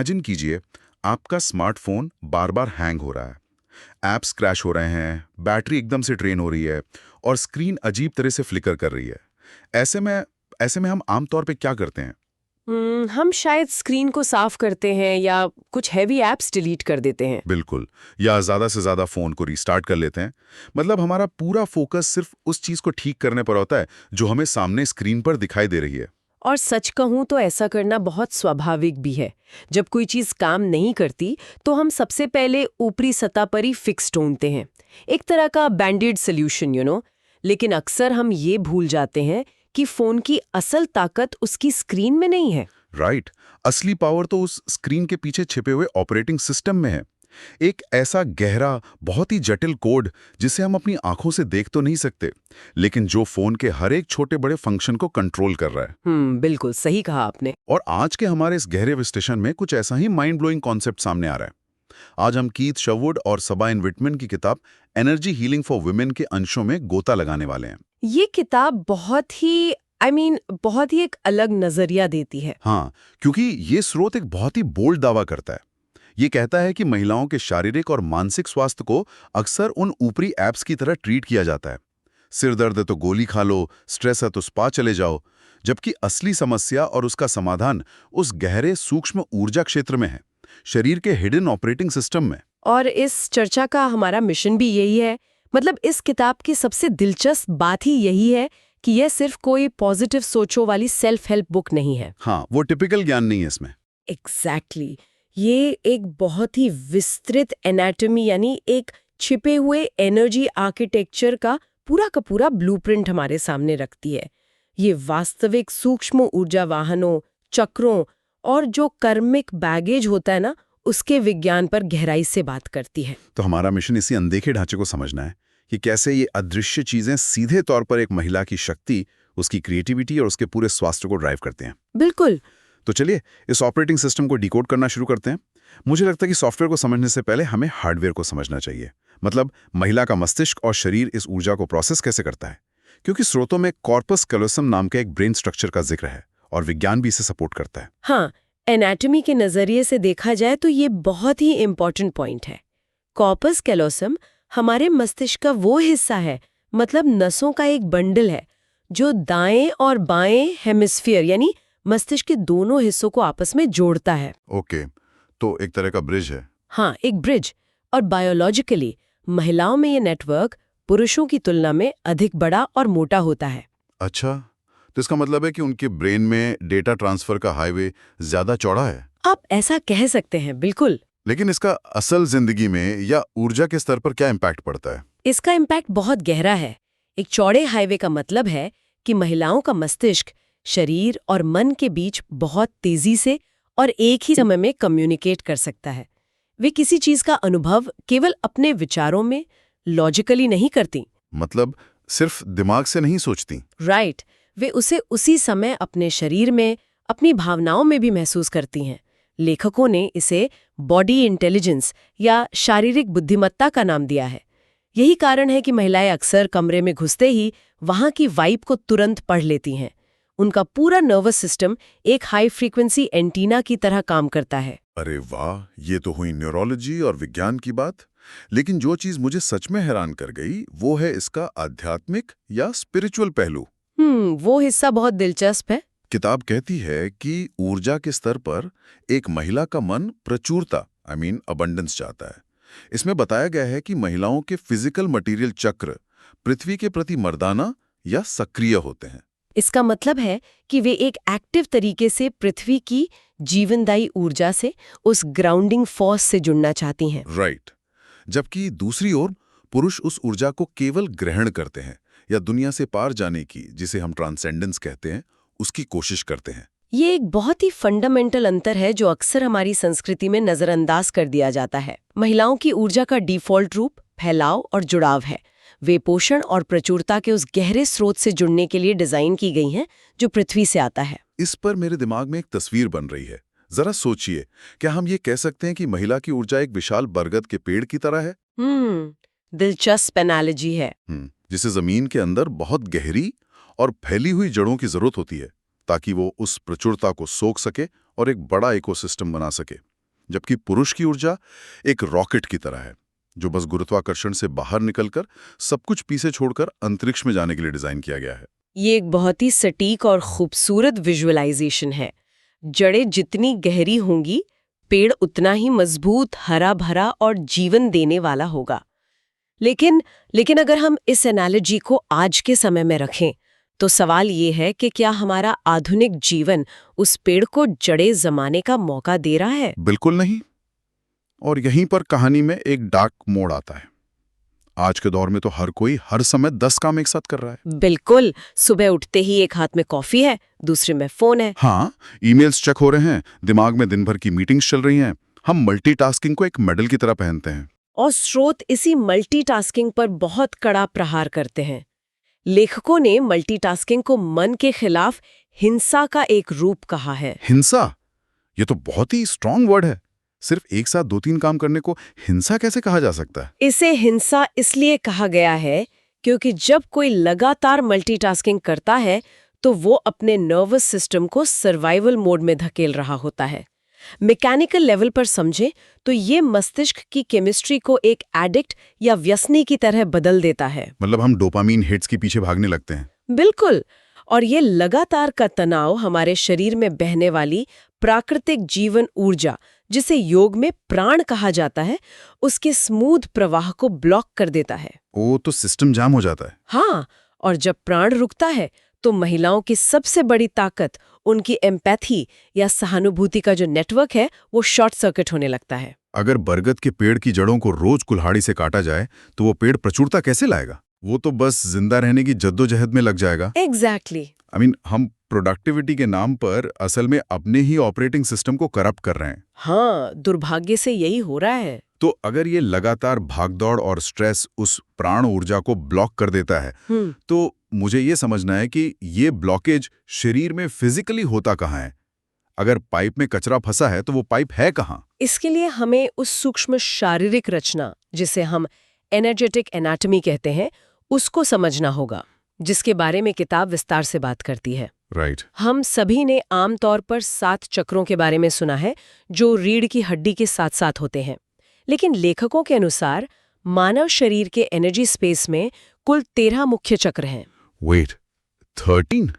Imagine कीजिए, आपका smartphone बार बार hang हो रहा है, ऐप्स क्रैश हो रहे हैं, बैटरी एकदम से ड्रेन हो रही है और स्क्रीन अजीब तरह से फ्लिकर कर रही है। ऐसे में ऐसे में हम आमतौर पे क्या करते हैं? हम शायद स्क्रीन को साफ करते हैं या कुछ हैवी ऐप्स डिलीट कर देते हैं। बिल्कुल। या ज़्यादा से ज़्यादा फ़ोन को रीस्टार्ट कर लेते हैं। मतलब हमारा पूरा फोकस सिर्फ उस चीज़ को ठीक करने पर होता है जो हमें सामने स्क्रीन पर दिखाई दे रही है। और सच कहूं तो ऐसा करना बहुत स्वाभाविक भी है। जब कोई चीज काम नहीं करती तो हम सबसे पहले ऊपरी सतह पर ही फिक्स ढूंढते हैं, एक तरह का बैंडेड सोल्यूशन। लेकिन अक्सर हम ये भूल जाते हैं कि फोन की असल ताकत उसकी स्क्रीन में नहीं है। राइट। असली पावर तो उस स्क्रीन के पीछे छिपे हुए ऑपरेटिंग सिस्टम में है। एक ऐसा गहरा, बहुत ही जटिल कोड जिसे हम अपनी आंखों से देख तो नहीं सकते, लेकिन जो फोन के हर एक छोटे बड़े फंक्शन को कंट्रोल कर रहा है। बिल्कुल सही कहा आपने। और आज के हमारे इस गहरे विश्लेषण में कुछ ऐसा ही माइंड ब्लोइंग कॉन्सेप्ट सामने आ रहा है। आज हम कीथ शरवुड और सबाइन विटमैन की किताब एनर्जी हीलिंग फॉर वुमेन के अंशों में गोता लगाने वाले हैं। ये किताब बहुत ही एक अलग नजरिया देती है। हाँ, क्योंकि ये स्रोत एक बहुत ही बोल्ड दावा करता है। ये कहता है कि महिलाओं के शारीरिक और मानसिक स्वास्थ्य को अक्सर उन ऊपरी ऐप्स की तरह ट्रीट किया जाता है। सिर दर्द है तो गोली खा लो, स्ट्रेस है तो स्पा चले जाओ, जबकि असली समस्या और उसका समाधान उस गहरे सूक्ष्म ऊर्जा क्षेत्र में है, शरीर के हिडन ऑपरेटिंग सिस्टम में। और इस चर्चा का हमारा मिशन भी यही है। मतलब इस किताब की सबसे दिलचस्प बात ही यही है कि यह सिर्फ कोई पॉजिटिव सोचो वाली सेल्फ हेल्प बुक नहीं है। हाँ, वो टिपिकल ज्ञान नहीं है इसमें। एग्जैक्टली ये एक बहुत ही विस्तृत एनाटॉमी यानी एक छिपे हुए एनर्जी आर्किटेक्चर का पूरा ब्लूप्रिंट हमारे सामने रखती है। ये वास्तविक सूक्ष्म ऊर्जा वाहनों, चक्रों और जो कर्मिक बैगेज होता है ना, उसके विज्ञान पर गहराई से बात करती है। तो हमारा मिशन इसी अनदेखे ढांचे को समझना है कि कैसे ये अदृश्य चीजें सीधे तौर पर एक महिला की शक्ति, उसकी क्रिएटिविटी और उसके पूरे स्वास्थ्य को ड्राइव करते हैं। बिल्कुल। तो चलिए इस ऑपरेटिंग सिस्टम को डिकोड करना शुरू करते हैं। मुझे लगता है कि सॉफ्टवेयर को समझने से पहले हमें हार्डवेयर को समझना चाहिए। मतलब महिला का मस्तिष्क और शरीर इस ऊर्जा को प्रोसेस कैसे करता है, क्योंकि स्रोतों में कॉर्पस कैलोसम नाम का एक ब्रेन स्ट्रक्चर का जिक्र है और विज्ञान भी इसे सपोर्ट करता है। हाँ, एनाटॉमी के नजरिए से देखा जाए तो ये बहुत ही इम्पोर्टेंट पॉइंट है। कॉर्पस कैलोसम हमारे मस्तिष्क का वो हिस्सा है, मतलब नसों का एक बंडल है जो दाएं और बाएं हेमिस्फीयर यानी मस्तिष्क के दोनों हिस्सों को आपस में जोड़ता है। ओके, तो एक तरह का ब्रिज है। हाँ, एक ब्रिज। और बायोलॉजिकली महिलाओं में ये नेटवर्क पुरुषों की तुलना में अधिक बड़ा और मोटा होता है। अच्छा, तो इसका मतलब है कि उनके ब्रेन में डेटा ट्रांसफर का हाईवे ज्यादा चौड़ा है। आप ऐसा कह सकते हैं, बिल्कुल। लेकिन इसका असल जिंदगी में या ऊर्जा के स्तर पर क्या इम्पैक्ट पड़ता है? इसका इम्पैक्ट बहुत गहरा है। एक चौड़े हाईवे का मतलब है कि महिलाओं का मस्तिष्क शरीर और मन के बीच बहुत तेजी से और एक ही समय में कम्युनिकेट कर सकता है। वे किसी चीज का अनुभव केवल अपने विचारों में लॉजिकली नहीं करती। मतलब सिर्फ दिमाग से नहीं सोचती। राइट। वे उसे उसी समय अपने शरीर में, अपनी भावनाओं में भी महसूस करती हैं। लेखकों ने इसे बॉडी इंटेलिजेंस या शारीरिक बुद्धिमत्ता का नाम दिया है। यही कारण है कि महिलाएं अक्सर कमरे में घुसते ही वहां की वाइब को तुरंत पढ़ लेती हैं। उनका पूरा नर्वस सिस्टम एक हाई फ्रीक्वेंसी एंटीना की तरह काम करता है। अरे वाह, ये तो हुई न्यूरोलॉजी और विज्ञान की बात। लेकिन जो चीज मुझे सच में हैरान कर गई वो है इसका आध्यात्मिक या स्पिरिचुअल पहलू। वो हिस्सा बहुत दिलचस्प है। किताब कहती है कि ऊर्जा के स्तर पर एक महिला का मन प्रचुरता अबंडेंस चाहता है। इसमें बताया गया है कि महिलाओं के फिजिकल मटेरियल चक्र पृथ्वी के प्रति मर्दाना या सक्रिय होते हैं। इसका मतलब है कि वे एक एक्टिव तरीके से पृथ्वी की जीवनदायी ऊर्जा से, उस ग्राउंडिंग फोर्स से जुड़ना चाहती हैं। राइट। जबकि दूसरी ओर पुरुष उस ऊर्जा को केवल ग्रहण करते हैं या दुनिया से पार जाने की, जिसे हम ट्रांसेंडेंस कहते हैं, उसकी कोशिश करते हैं। ये एक बहुत ही फंडामेंटल अंतर है जो अक्सर हमारी संस्कृति में नजरअंदाज कर दिया जाता है। महिलाओं की ऊर्जा का डिफॉल्ट रूप फैलाव और जुड़ाव है। वे पोषण और प्रचुरता के उस गहरे स्रोत से जुड़ने के लिए डिजाइन की गई हैं जो पृथ्वी से आता है। इस पर मेरे दिमाग में एक तस्वीर बन रही है। जरा सोचिए, क्या हम ये कह सकते हैं कि महिला की ऊर्जा एक विशाल बरगद के पेड़ की तरह है? दिलचस्प एनालॉजी है। जिसे जमीन के अंदर बहुत गहरी और फैली हुई जड़ों की जरूरत होती है ताकि वो उस प्रचुरता को सोख सके और एक बड़ा इकोसिस्टम बना सके। जबकि पुरुष की ऊर्जा एक रॉकेट की तरह है, जो बस गुरुत्वाकर्षण से बाहर निकलकर सब कुछ पीछे छोड़कर अंतरिक्ष में जाने के लिए डिजाइन किया गया है। ये एक बहुत ही सटीक और खूबसूरत विजुअलाइजेशन है। जड़ें जितनी गहरी होंगी, पेड़ उतना ही मजबूत, हरा भरा और जीवन देने वाला होगा। लेकिन अगर हम इस एनालॉजी को आज के समय में रखें, तो सवाल ये है कि क्या हमारा आधुनिक जीवन उस पेड़ को जड़ें जमाने का मौका दे रहा है? बिल्कुल नहीं। और यहीं पर कहानी में एक डार्क मोड़ आता है। आज के दौर में तो हर कोई हर समय 10 काम एक साथ कर रहा है। बिल्कुल। सुबह उठते ही एक हाथ में कॉफी है, दूसरे में फोन है। हाँ, ईमेल्स चेक हो रहे हैं, दिमाग में दिन भर की मीटिंग्स चल रही हैं। हम मल्टीटास्किंग को एक मेडल की तरह पहनते हैं। और स्रोत इसी मल्टीटास्किंग पर बहुत कड़ा प्रहार करते हैं। लेखकों ने मल्टीटास्किंग को मन के खिलाफ हिंसा का एक रूप कहा है। हिंसा? ये तो बहुत ही स्ट्रांग वर्ड है। सिर्फ एक साथ 2-3 काम करने को हिंसा कैसे कहा जा सकता है? इसे हिंसा इसलिए कहा गया है क्योंकि जब कोई लगातार मल्टीटास्किंग करता है तो वो अपने नर्वस सिस्टम को सर्वाइवल मोड में धकेल रहा होता है। मैकेनिकल लेवल पर समझें तो ये मस्तिष्क की केमिस्ट्री को एक एडिक्ट या व्यसनी की तरह बदल देता है। मतलब हम डोपामीन हिट्स के पीछे भागने लगते हैं। बिल्कुल। और ये लगातार का तनाव हमारे शरीर में बहने वाली प्राकृतिक जीवन ऊर्जा, जिसे योग में प्राण कहा जाता है, उसके स्मूथ प्रवाह को ब्लॉक कर देता है। ओ, तो सिस्टम जाम हो जाता है। हाँ, और जब प्राण रुकता है तो महिलाओं की सबसे बड़ी ताकत, उनकी एम्पैथी या सहानुभूति का जो नेटवर्क है, वो शॉर्ट सर्किट होने लगता है। अगर बरगद के पेड़ की जड़ों को रोज कुल्हाड़ी से काटा जाए तो वो पेड़ प्रचुरता कैसे लाएगा? वो तो बस जिंदा रहने की जद्दोजहद में लग जाएगा। एग्जैक्टली। हम प्रोडक्टिविटी के नाम पर असल में अपने ही ऑपरेटिंग सिस्टम को करप्ट कर रहे हैं। हाँ, दुर्भाग्य से यही हो रहा है। तो अगर ये लगातार भागदौड़ और स्ट्रेस उस प्राण ऊर्जा को ब्लॉक कर देता है, तो मुझे ये समझना है कि ये ब्लॉकेज शरीर में फिजिकली होता कहाँ है? अगर पाइप में कचरा फंसा है तो वो पाइप है कहाँ? इसके लिए हमें उस सूक्ष्म शारीरिक रचना, जिसे हम एनर्जेटिक एनाटॉमी कहते हैं, उसको समझना होगा, जिसके बारे में किताब विस्तार से बात करती है। राइट। हम सभी ने आमतौर पर 7 चक्रों के बारे में सुना है, जो रीढ़ की हड्डी के साथ साथ होते हैं। लेकिन लेखकों के अनुसार मानव शरीर के एनर्जी स्पेस में कुल 13 मुख्य चक्र हैं। वेट, 13?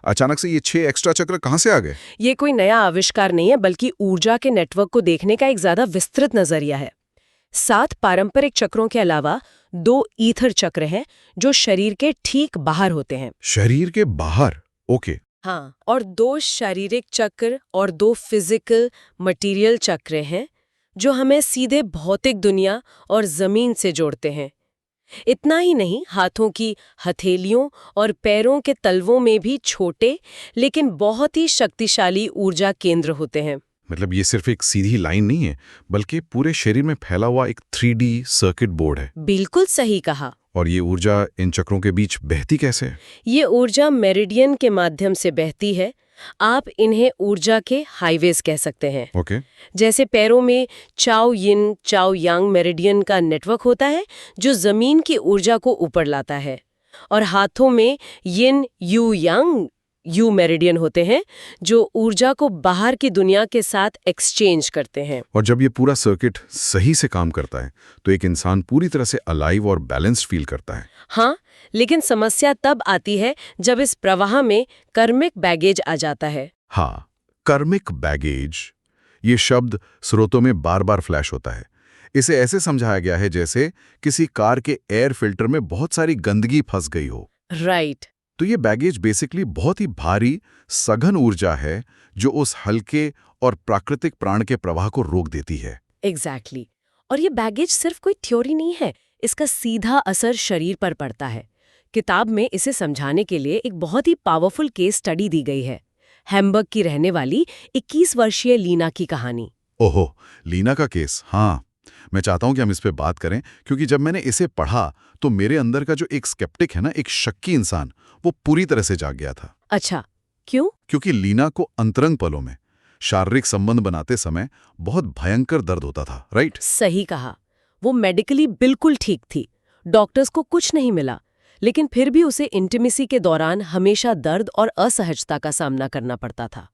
अचानक से ये 6 एक्स्ट्रा चक्र कहाँ से आ गए? ये कोई नया आविष्कार नहीं है, बल्कि ऊर्जा के नेटवर्क को देखने का एक ज्यादा विस्तृत नजरिया है। 7 पारंपरिक चक्रों के अलावा 2 ईथर चक्र हैं, जो शरीर के ठीक बाहर होते हैं। शरीर के बाहर? ओके। हाँ, और 2 शारीरिक चक्र और 2 फिजिकल मटेरियल चक्र हैं, जो हमें सीधे भौतिक दुनिया और जमीन से जोड़ते हैं। इतना ही नहीं, हाथों की हथेलियों और पैरों के तलवों में भी छोटे लेकिन बहुत ही शक्तिशाली ऊर्जा केंद्र होते हैं। मतलब ये सिर्फ एक सीधी लाइन नहीं है, बल्कि पूरे शरीर में फैला हुआ एक 3D सर्किट बोर्ड है। बिल्कुल सही कहा। और ये ऊर्जा इन चक्रों के बीच बहती कैसे है? ये ऊर्जा मेरिडियन के माध्यम से बहती है। आप इन्हें ऊर्जा के हाईवेज कह सकते हैं। ओके। जैसे पैरों में चाओ यिन चाओ यांग मेरिडियन का नेटवर्क होता है, जो जमीन की ऊर्जा को ऊपर लाता है, और हाथों में यिन यू यांग यू मेरिडियन होते हैं, जो ऊर्जा को बाहर की दुनिया के साथ एक्सचेंज करते हैं। और जब ये पूरा सर्किट सही से काम करता है तो एक इंसान पूरी तरह से अलाइव और बैलेंस्ड फील करता है। हाँ, लेकिन समस्या तब आती है जब इस प्रवाह में कर्मिक बैगेज आ जाता है। हाँ, कर्मिक बैगेज, ये शब्द स्रोतों में बार बार फ्लैश होता है। इसे ऐसे समझाया गया है जैसे किसी कार के एयर फिल्टर में बहुत सारी गंदगी फंस गई हो। राइट। तो ये बैगेज बेसिकली बहुत ही भारी सघन ऊर्जा है, जो उस हल्के और प्राकृतिक प्राण के प्रवाह को रोक देती है। एग्जैक्टली। और ये बैगेज सिर्फ कोई थ्योरी नहीं है, इसका सीधा असर शरीर पर पड़ता है। किताब में इसे समझाने के लिए एक बहुत ही पावरफुल केस स्टडी दी गई है, हैम्बर्ग की रहने वाली 21 वर्षीय लीना की कहानी। ओहो, लीना का केस। हाँ, मैं चाहता हूं कि हम इस पे बात करें, क्योंकि जब मैंने इसे पढ़ा तो मेरे अंदर का जो एक स्केप्टिक है ना, एक शक्की इंसान, वो पूरी तरह से जाग गया था। अच्छा, क्यों? क्योंकि लीना को अंतरंग पलों में शारीरिक संबंध बनाते समय बहुत भयंकर दर्द होता था। राइट? सही कहा। वो मेडिकली बिल्कुल ठीक थी, डॉक्टर्स को कुछ नहीं मिला, लेकिन फिर भी उसे इंटीमेसी के दौरान हमेशा दर्द और असहजता का सामना करना पड़ता था।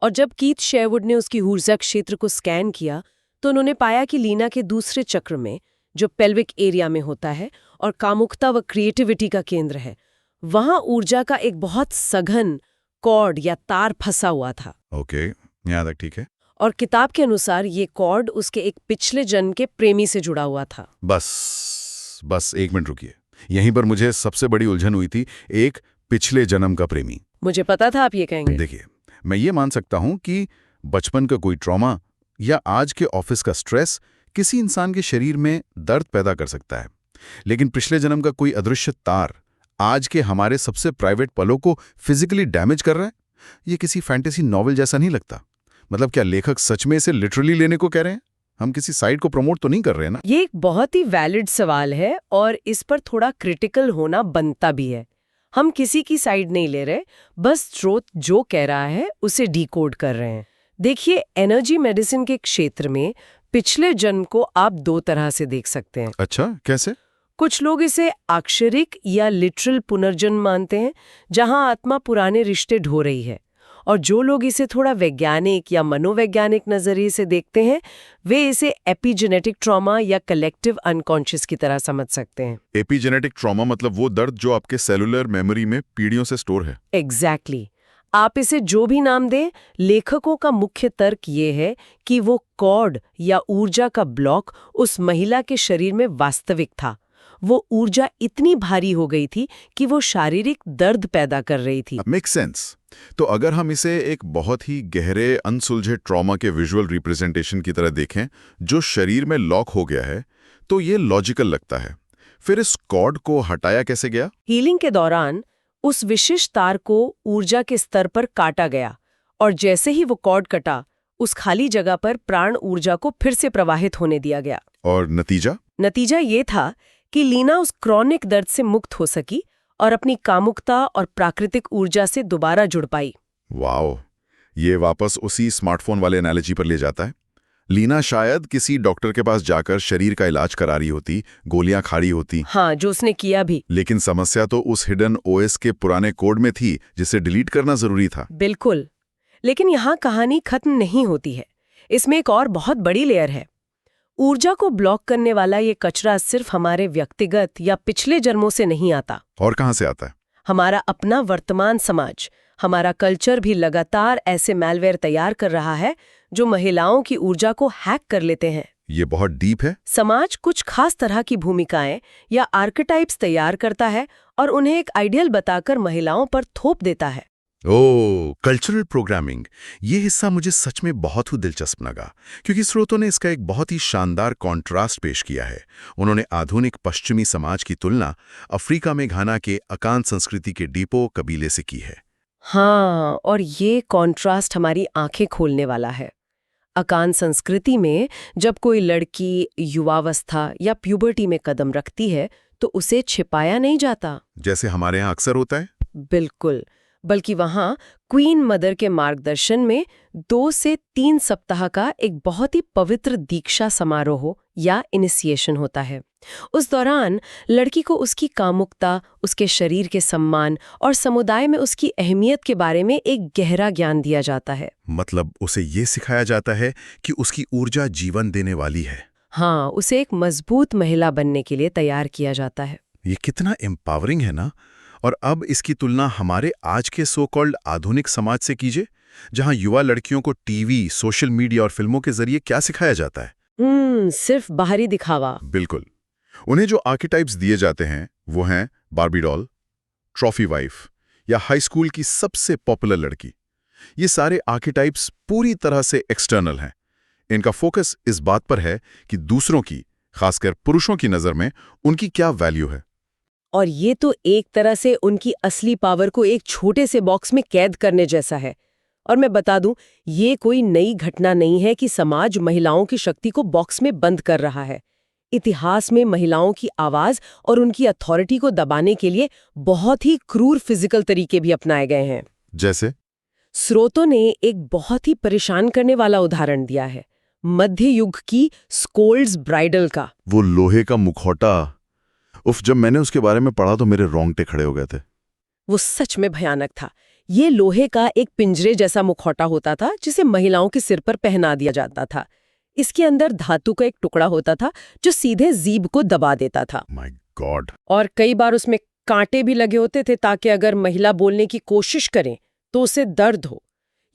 और जब कीथ शेरवुड ने उसकी ऊर्जा क्षेत्र को स्कैन किया तो उन्होंने पाया कि लीना के दूसरे चक्र में, जो पेल्विक एरिया में होता है और कामुकता व क्रिएटिविटी का केंद्र है, वहां ऊर्जा का एक बहुत सघन कॉर्ड या तार फंसा हुआ था। ओके, यहाँ तक ठीक है। और किताब के अनुसार ये कॉर्ड उसके एक पिछले जन्म के प्रेमी से जुड़ा हुआ था। बस 1 मिनट रुकिए। यहीं पर मुझे सबसे बड़ी उलझन हुई थी, एक पिछले जन्म का प्रेमी। मुझे पता था आप ये कहेंगे। देखिए, मैं ये मान सकता हूं कि बचपन का कोई ट्रॉमा या आज के ऑफिस का स्ट्रेस किसी इंसान के शरीर में दर्द पैदा कर सकता है, लेकिन पिछले जन्म का कोई अदृश्य तार आज के हमारे सबसे प्राइवेट पलों को फिजिकली डैमेज कर रहा है। ये किसी फैंटेसी नॉवेल जैसा नहीं लगता। मतलब क्या लेखक सच में इसे लिटरली लेने को कह रहे हैं? हम किसी साइड को प्रमोट तो नहीं कर रहे हैं ना? ये एक बहुत ही वैलिड सवाल है और इस पर थोड़ा क्रिटिकल होना बनता भी है। हम किसी की साइड नहीं ले रहे, बस स्रोत जो कह रहा है उसे डिकोड कर रहे हैं। देखिए, एनर्जी मेडिसिन के क्षेत्र में पिछले जन्म को आप 2 तरह से देख सकते हैं। अच्छा, कैसे? कुछ लोग इसे अक्षरिक या लिटरल पुनर्जन्म मानते हैं, जहां आत्मा पुराने रिश्ते ढो रही है, और जो लोग इसे थोड़ा वैज्ञानिक या मनोवैज्ञानिक नजरिए से देखते हैं, वे इसे एपिजेनेटिक ट्रॉमा या कलेक्टिव अनकॉन्शियस की तरह समझ सकते हैं। एपिजेनेटिक ट्रॉमा मतलब वो दर्द जो आपके सेलुलर मेमोरी में पीढ़ियों से स्टोर है। एग्जैक्टली। आप इसे जो भी नाम दें, लेखकों का मुख्य तर्क ये है कि वो कॉर्ड या ऊर्जा का ब्लॉक उस महिला के शरीर में वास्तविक था। वो ऊर्जा इतनी भारी हो गई थी कि वो शारीरिक दर्द पैदा कर रही थी। Make sense. तो अगर हम इसे एक बहुत ही गहरे अनसुलझे ट्रॉमा के विजुअल रिप्रेजेंटेशन की तरह देखें जो शरीर में लॉक हो गया है, तो ये लॉजिकल लगता है। फिर इस कॉर्ड को हटाया कैसे गया? हीलिंग के दौरान उस विशिष्ट तार को ऊर्जा के स्तर पर काटा गया, और जैसे ही वो कॉर्ड कटा, उस खाली जगह पर प्राण ऊर्जा को फिर से प्रवाहित होने दिया गया। और नतीजा ये था कि लीना उस क्रॉनिक दर्द से मुक्त हो सकी और अपनी कामुकता और प्राकृतिक ऊर्जा से दोबारा जुड़ पाई। वाओ, ये वापस उसी स्मार्टफोन वाले एनालॉजी पर ले जाता है। लीना शायद किसी डॉक्टर के पास जाकर शरीर का इलाज करा रही होती, गोलियां खा रही होती। हाँ, जो उसने किया भी। लेकिन समस्या तो उस हिडन ओएस के पुराने कोड में थी, जिसे डिलीट करना जरूरी था। बिल्कुल। लेकिन यहाँ कहानी खत्म नहीं होती है। इसमें एक और बहुत बड़ी लेयर है। ऊर्जा को ब्लॉक करने वाला ये कचरा सिर्फ हमारे व्यक्तिगत या पिछले जन्मों से नहीं आता। और कहाँ से आता है? हमारा अपना वर्तमान समाज, हमारा कल्चर भी लगातार ऐसे मैलवेयर तैयार कर रहा है जो महिलाओं की ऊर्जा को हैक कर लेते हैं। ये बहुत डीप है। समाज कुछ खास तरह की भूमिकाएं या आर्केटाइप्स तैयार करता है और उन्हें एक आइडियल बताकर महिलाओं पर थोप देता है। ओह, कल्चरल प्रोग्रामिंग। ये हिस्सा मुझे सच में बहुत ही दिलचस्प लगा, क्योंकि स्रोतों ने इसका एक बहुत ही शानदार कॉन्ट्रास्ट पेश किया है। उन्होंने आधुनिक पश्चिमी समाज की तुलना अफ्रीका में घाना के अकान संस्कृति के डीपो कबीले से की है। हाँ, और ये कॉन्ट्रास्ट हमारी आंखें खोलने वाला है। अकान संस्कृति में जब कोई लड़की युवावस्था या प्यूबर्टी में कदम रखती है तो उसे छिपाया नहीं जाता, जैसे हमारे यहाँ अक्सर होता है। बिल्कुल, बल्कि वहाँ क्वीन मदर के मार्गदर्शन में 2 से 3 सप्ताह का एक बहुत ही पवित्र दीक्षा समारोह या इनिशिएशन होता है। उस दौरान लड़की को उसकी कामुकता, उसके शरीर के सम्मान और समुदाय में उसकी अहमियत के बारे में एक गहरा ज्ञान दिया जाता है। मतलब उसे ये सिखाया जाता है कि उसकी ऊर्जा जीवन देने वाली है। हाँ, उसे एक मजबूत महिला बनने के लिए तैयार किया जाता है। ये कितना एम्पावरिंग है ना। और अब इसकी तुलना हमारे आज के सो कॉल्ड आधुनिक समाज से कीजिए, जहां युवा लड़कियों को टीवी, सोशल मीडिया और फिल्मों के जरिए क्या सिखाया जाता है? सिर्फ बाहरी दिखावा। बिल्कुल। उन्हें जो आर्केटाइप्स दिए जाते हैं वो हैं बार्बी डॉल, ट्रॉफी वाइफ या हाई स्कूल की सबसे पॉपुलर लड़की। ये सारे आर्केटाइप्स पूरी तरह से एक्सटर्नल हैं। इनका फोकस इस बात पर है कि दूसरों की, खासकर पुरुषों की नज़र में उनकी क्या वैल्यू है। और ये तो एक तरह से उनकी असली पावर को एक छोटे से बॉक्स में कैद करने जैसा है। और मैं बता दूं, ये कोई नई घटना नहीं है कि समाज महिलाओं की शक्ति को बॉक्स में बंद कर रहा है। इतिहास में महिलाओं की आवाज और उनकी अथॉरिटी को दबाने के लिए बहुत ही क्रूर फिजिकल तरीके भी अपनाए गए हैं। जैसे? स्रोतों ने एक बहुत ही परेशान करने वाला उदाहरण दिया है, मध्य युग की स्कोल्ड्स ब्राइडल का। वो लोहे का मुखौटा, उफ, जब मैंने उसके बारे में पढ़ा तो मेरे रोंगटे खड़े हो गए थे। वो सच में भयानक था। ये लोहे का एक पिंजरे जैसा मुखौटा होता था जिसे महिलाओं के सिर पर पहना दिया जाता था। इसके अंदर धातु का एक टुकड़ा होता था जो सीधे जीभ को दबा देता था। My God. और कई बार उसमें कांटे भी लगे होते थे ताकि अगर महिला बोलने की कोशिश करें तो उसे दर्द हो।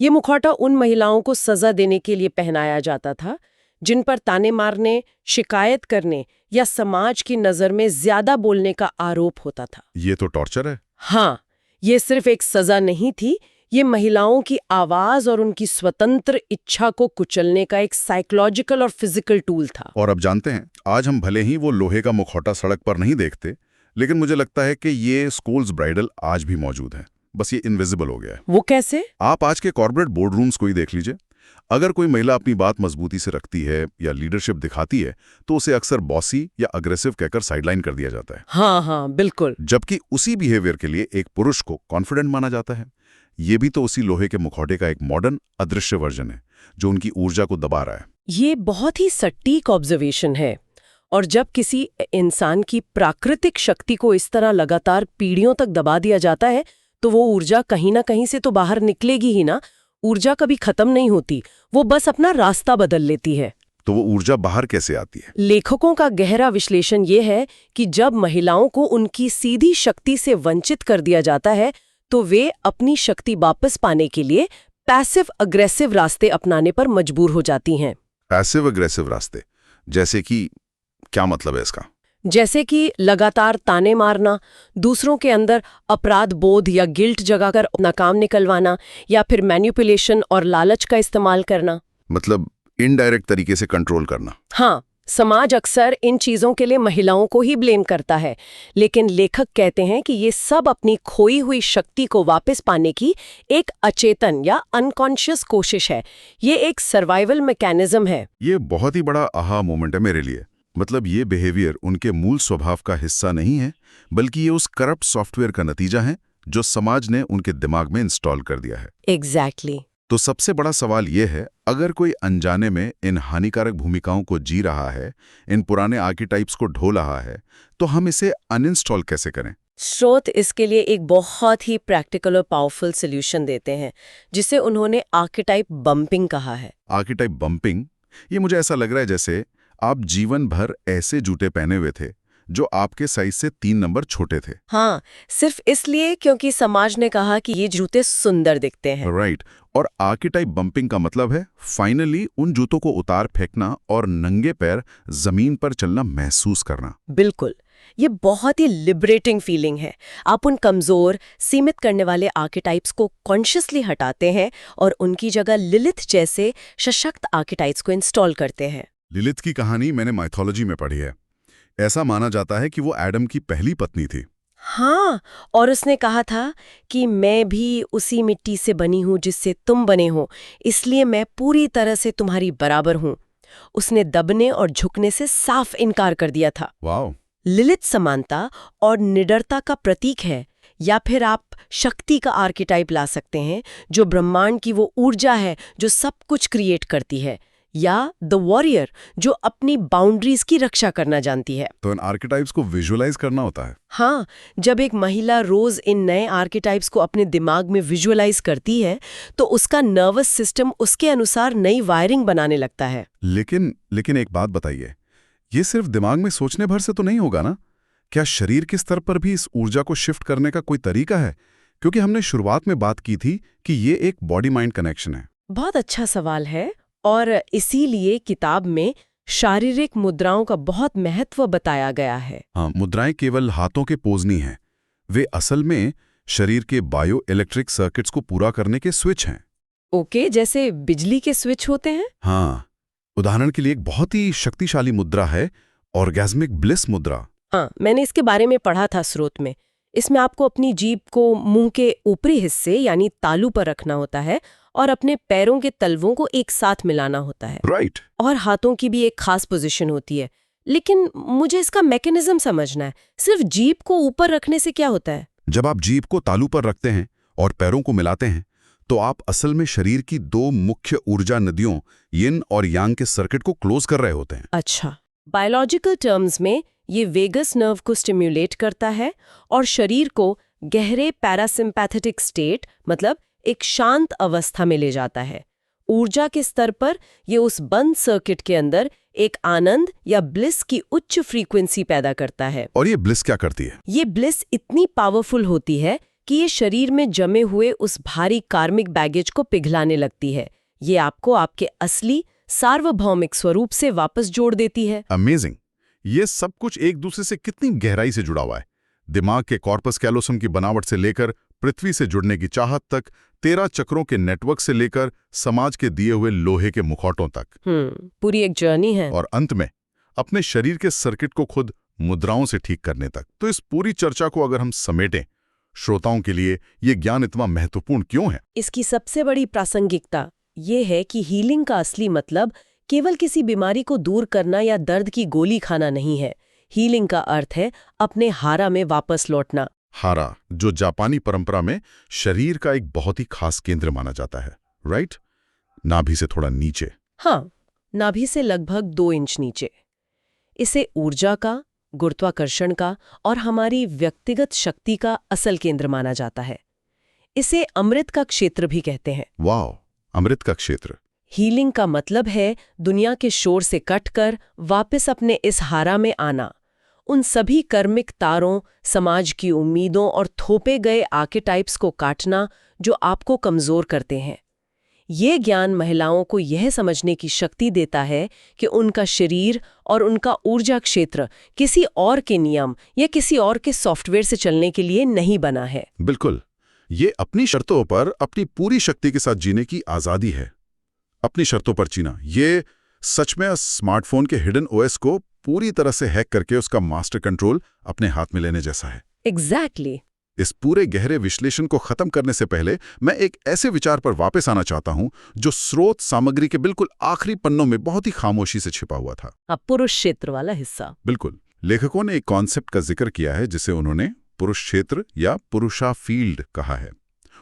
ये मुखौटा उन महिलाओं को सजा देने के लिए पहनाया जाता था जिन पर ताने मारने, शिकायत करने या समाज की नज़र में ज्यादा बोलने का आरोप होता था। ये तो टॉर्चर है। हाँ, ये सिर्फ एक सजा नहीं थी, ये महिलाओं की आवाज और उनकी स्वतंत्र इच्छा को कुचलने का एक साइकोलॉजिकल और फिजिकल टूल था। और अब जानते हैं, आज हम भले ही वो लोहे का मुखौटा सड़क पर नहीं देखते, लेकिन मुझे लगता है कि ये स्कूल्स ब्राइडल आज भी मौजूद है, बस ये इनविजिबल हो गया है। वो कैसे? आप आज के कॉर्पोरेट बोर्ड रूम्स को ही देख लीजिए। अगर कोई महिला अपनी बात मजबूती से रखती है या लीडरशिप दिखाती है तो उसे अक्सर बॉसी या अग्रेसिव कहकर साइडलाइन कर दिया जाता है। हाँ, बिल्कुल। जबकि उसी बिहेवियर के लिए एक पुरुष को कॉन्फिडेंट माना जाता है। ये भी तो उसी लोहे के मुखौटे का एक मॉडर्न अदृश्य वर्जन है जो उनकी ऊर्जा को दबा रहा है। ये बहुत ही सटीक ऑब्जर्वेशन है। और जब किसी इंसान की प्राकृतिक शक्ति को इस तरह लगातार पीढ़ियों तक दबा दिया जाता है तो वो ऊर्जा कहीं ना कहीं से तो बाहर निकलेगी ही ना। ऊर्जा कभी खत्म नहीं होती, वो बस अपना रास्ता बदल लेती है। तो वो ऊर्जा बाहर कैसे आती है? लेखकों का गहरा विश्लेषण ये है कि जब महिलाओं को उनकी सीधी शक्ति से वंचित कर दिया जाता है तो वे अपनी शक्ति वापस पाने के लिए पैसिव अग्रेसिव रास्ते अपनाने पर मजबूर हो जाती हैं। पैसिव अग्रेसिव रास्ते, जैसे कि क्या मतलब है इसका? जैसे कि लगातार ताने मारना, दूसरों के अंदर अपराध बोध या गिल्ट जगाकर अपना काम निकलवाना, या फिर मैनिपुलेशन और लालच का इस्तेमाल करना। मतलब इनडायरेक्ट तरीके से कंट्रोल करना। हाँ, समाज अक्सर इन चीजों के लिए महिलाओं को ही ब्लेम करता है, लेकिन लेखक कहते हैं कि ये सब अपनी खोई हुई शक्ति को वापस पाने की एक अचेतन या अनकॉन्शियस कोशिश है। ये एक सर्वाइवल मैकेनिज्म है। ये बहुत ही बड़ा आहा मोमेंट है मेरे लिए। मतलब ये बिहेवियर उनके मूल स्वभाव का हिस्सा नहीं है, बल्कि ये उस करप्ट सॉफ्टवेयर का नतीजा है जो समाज ने उनके दिमाग में इंस्टॉल कर दिया है। एग्जैक्टली। तो सबसे बड़ा सवाल ये है, अगर कोई अनजाने में इन हानिकारक भूमिकाओं को जी रहा है, इन पुराने आर्किटाइप्स को ढो रहा है, तो हम इसे अनइंस्टॉल कैसे करें? स्रोत इसके लिए एक बहुत ही प्रैक्टिकल और पावरफुल सॉल्यूशन देते हैं जिसे उन्होंने आर्किटाइप बम्पिंग कहा है। Archetype bumping? ये मुझे ऐसा लग रहा है जैसे आप जीवन भर ऐसे जूते पहने हुए थे जो आपके साइज से 3 नंबर छोटे थे। हाँ, सिर्फ इसलिए क्योंकि समाज ने कहा कि ये जूते सुंदर दिखते हैं। राइट। और आर्किटाइप बम्पिंग का मतलब है फाइनली उन जूतों को उतार फेंकना और नंगे पैर जमीन पर चलना महसूस करना। बिल्कुल, ये बहुत ही लिबरेटिंग फीलिंग है। आप उन कमजोर, सीमित करने वाले आर्किटाइप्स को कॉन्शियसली हटाते हैं और उनकी जगह लिलिथ जैसे सशक्त आर्किटाइप्स को इंस्टॉल करते हैं। लिलिथ की कहानी मैंने माइथोलॉजी में पढ़ी है। ऐसा माना जाता है कि वो एडम की पहली पत्नी थी। हाँ, और उसने कहा था कि मैं भी उसी मिट्टी से बनी हूँ जिससे तुम बने हो, इसलिए मैं पूरी तरह से तुम्हारी बराबर हूँ। उसने दबने और झुकने से साफ इनकार कर दिया था। वाओ। लिलिथ समानता और निडरता का प्रतीक है। या फिर आप शक्ति का आर्किटाइप ला सकते हैं जो ब्रह्मांड की वो ऊर्जा है जो सब कुछ क्रिएट करती है, या द वॉरियर जो अपनी बाउंड्रीज की रक्षा करना जानती है। तो इन आर्किटाइप्स को विजुअलाइज करना होता है। हाँ, जब एक महिला रोज इन नए आर्किटाइप्स को अपने दिमाग में विजुअलाइज करती है तो उसका नर्वस सिस्टम उसके अनुसार नई वायरिंग बनाने लगता है। लेकिन एक बात बताइए, ये सिर्फ दिमाग में सोचने भर से तो नहीं होगा ना? क्या शरीर के स्तर पर भी इस ऊर्जा को शिफ्ट करने का कोई तरीका है? क्योंकि हमने शुरुआत में बात की थी कि ये एक बॉडी माइंड कनेक्शन है। बहुत अच्छा सवाल है, और इसीलिए किताब में शारीरिक मुद्राओं का बहुत महत्व बताया गया है। हाँ, मुद्राएं केवल हाथों के पोज नहीं हैं, वे असल में शरीर के बायो इलेक्ट्रिक सर्किट्स को पूरा करने के स्विच हैं। ओके, जैसे बिजली के स्विच होते हैं? हाँ, उदाहरण के लिए एक बहुत ही शक्तिशाली मुद्रा है ऑर्गेज्मिक ब्लिस मुद्रा। हाँ, मैंने इसके बारे में पढ़ा था स्रोत में। इसमें आपको अपनी जीभ को मुंह के ऊपरी हिस्से यानी तालू पर रखना होता है और अपने पैरों के तलवों को एक साथ मिलाना होता है। राइट। और हाथों की भी एक खास पोजीशन होती है। लेकिन मुझे इसका मैकेनिज्म समझना है। सिर्फ जीभ को ऊपर रखने से क्या होता है? जब आप जीभ को तालू पर रखते हैं और पैरों को मिलाते हैं तो आप असल में शरीर की 2 मुख्य ऊर्जा नदियों यिन और यांग के सर्किट को क्लोज कर रहे होते हैं। अच्छा, बायोलॉजिकल टर्म्स में ये वेगस नर्व को स्टिम्युलेट करता है और शरीर को गहरे पैरासिम्पैथेटिक स्टेट मतलब एक शांत अवस्था में ले जाता है। ऊर्जा के स्तर पर ये उस बंद सर्किट के अंदर एक आनंद या ब्लिस की उच्च फ्रीक्वेंसी पैदा करता है। और ये ब्लिस क्या करती है? ये ब्लिस इतनी पावरफुल होती है कि ये शरीर में जमे हुए उस भारी कार्मिक बैगेज को पिघलाने लगती है। ये आपको आपके असली सार्वभौमिक स्वरूप से वापस जोड़ देती है। अमेजिंग। ये सब कुछ एक दूसरे से कितनी गहराई से जुड़ा हुआ है। दिमाग के कॉर्पस कैलोसम की बनावट से लेकर पृथ्वी से जुड़ने की चाहत तक, 13 चक्रों के नेटवर्क से लेकर समाज के दिए हुए लोहे के मुखौटों तक। पूरी एक जर्नी है। और अंत में अपने शरीर के सर्किट को खुद मुद्राओं से ठीक करने तक। तो इस पूरी चर्चा को अगर हम समेटें, श्रोताओं के लिए ये ज्ञान इतना महत्वपूर्ण क्यों है? इसकी सबसे बड़ी प्रासंगिकता ये है कि हीलिंग का असली मतलब केवल किसी बीमारी को दूर करना या दर्द की गोली खाना नहीं है। हीलिंग का अर्थ है अपने हारा में वापस लौटना। हारा, जो जापानी परंपरा में शरीर का एक बहुत ही खास केंद्र माना जाता है, राइट? नाभि से थोड़ा नीचे। हाँ, नाभि से लगभग 2 इंच नीचे। इसे ऊर्जा का, गुरुत्वाकर्षण का और हमारी व्यक्तिगत शक्ति का असल केंद्र माना जाता है। इसे अमृत का क्षेत्र भी कहते हैं। वाह, अमृत का क्षेत्र। हीलिंग का मतलब है दुनिया के शोर से कटकर वापस अपने इस हारा में आना। उन सभी कर्मिक तारों, समाज की उम्मीदों और थोपे गए आर्केटाइप्स को काटना जो आपको कमजोर करते हैं। ये ज्ञान महिलाओं को यह समझने की शक्ति देता है कि उनका शरीर और उनका ऊर्जा क्षेत्र किसी और के नियम या किसी और के सॉफ्टवेयर से चलने के लिए नहीं बना है। बिल्कुल, ये अपनी शर्तों पर अपनी पूरी शक्ति के साथ जीने की आज़ादी है। अपनी शर्तों पर जीना, ये सच में स्मार्टफोन के हिडन ओएस को पूरी तरह से हैक करके उसका मास्टर कंट्रोल अपने हाथ में लेने जैसा है। एग्जैक्टली। इस पूरे गहरे विश्लेषण को खत्म करने से पहले मैं एक ऐसे विचार पर वापस आना चाहता हूं जो स्रोत सामग्री के बिल्कुल आखिरी पन्नों में बहुत ही खामोशी से छिपा हुआ था। पुरुष क्षेत्र वाला हिस्सा। बिल्कुल। लेखकों ने एक कॉन्सेप्ट का जिक्र किया है जिसे उन्होंने पुरुष क्षेत्र या पुरुषा फील्ड कहा है।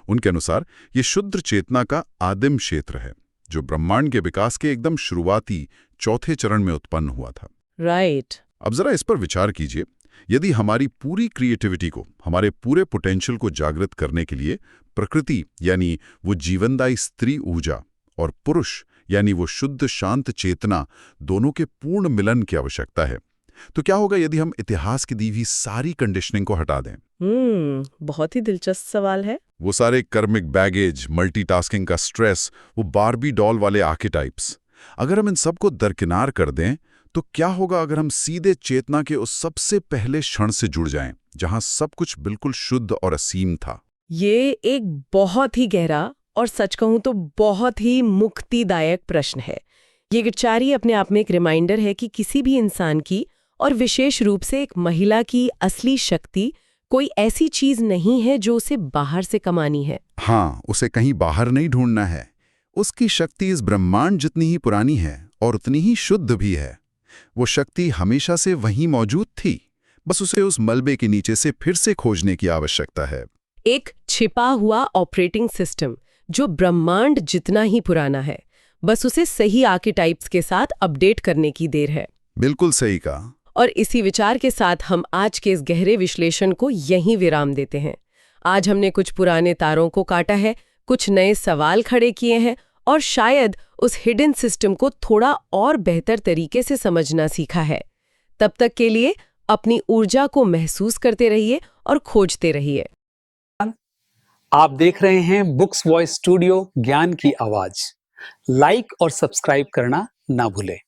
उनके अनुसार ये शुद्ध चेतना का आदिम क्षेत्र है जो ब्रह्मांड के विकास के एकदम शुरुआती चौथे चरण में उत्पन्न हुआ था। राइट। अब जरा इस पर विचार कीजिए। यदि हमारी पूरी क्रिएटिविटी को, हमारे पूरे पोटेंशियल को जागृत करने के लिए प्रकृति यानी वो जीवनदायी स्त्री ऊर्जा और पुरुष यानी वो शुद्ध शांत चेतना दोनों के पूर्ण मिलन की आवश्यकता है, तो क्या होगा यदि हम इतिहास की दी हुई सारी कंडीशनिंग को हटा दें? बहुत ही दिलचस्प सवाल है। वो सारे कर्मिक बैगेज, मल्टीटास्किंग का स्ट्रेस, वो बारबी डॉल वाले आर्केटाइप्स, अगर हम इन सबको दरकिनार कर दें तो क्या होगा अगर हम सीधे चेतना के उस सबसे पहले क्षण से जुड़ जाएं, जहां सब कुछ बिल्कुल शुद्ध और असीम था? ये एक बहुत ही गहरा और सच कहूं तो बहुत ही मुक्तिदायक प्रश्न है। ये विचारी अपने आप में एक रिमाइंडर है कि किसी भी इंसान की और विशेष रूप से एक महिला की असली शक्ति कोई ऐसी चीज नहीं है जो उसे बाहर से कमानी है। हाँ, उसे कहीं बाहर नहीं ढूंढना है। उसकी शक्ति इस ब्रह्मांड जितनी ही पुरानी है और उतनी ही शुद्ध भी है। वो शक्ति हमेशा से वहीं मौजूद थी, बस उसे उस मलबे के नीचे से फिर से खोजने की आवश्यकता है। एक छिपा हुआ ऑपरेटिंग सिस्टम जो ब्रह्मांड जितना ही पुराना है, बस उसे सही आर्केटाइप्स के साथ अपडेट करने की देर है। बिल्कुल सही कहा। और इसी विचार के साथ हम आज के इस गहरे विश्लेषण को यहीं विराम देते हैं। आज हमने कुछ पुराने तारों को काटा है, कुछ नए सवाल खड़े किए हैं और शायद उस हिडन सिस्टम को थोड़ा और बेहतर तरीके से समझना सीखा है। तब तक के लिए अपनी ऊर्जा को महसूस करते रहिए और खोजते रहिए। आप देख रहे हैं बुक्स वॉइस स्टूडियो, ज्ञान की आवाज। लाइक और सब्सक्राइब करना ना भूलें।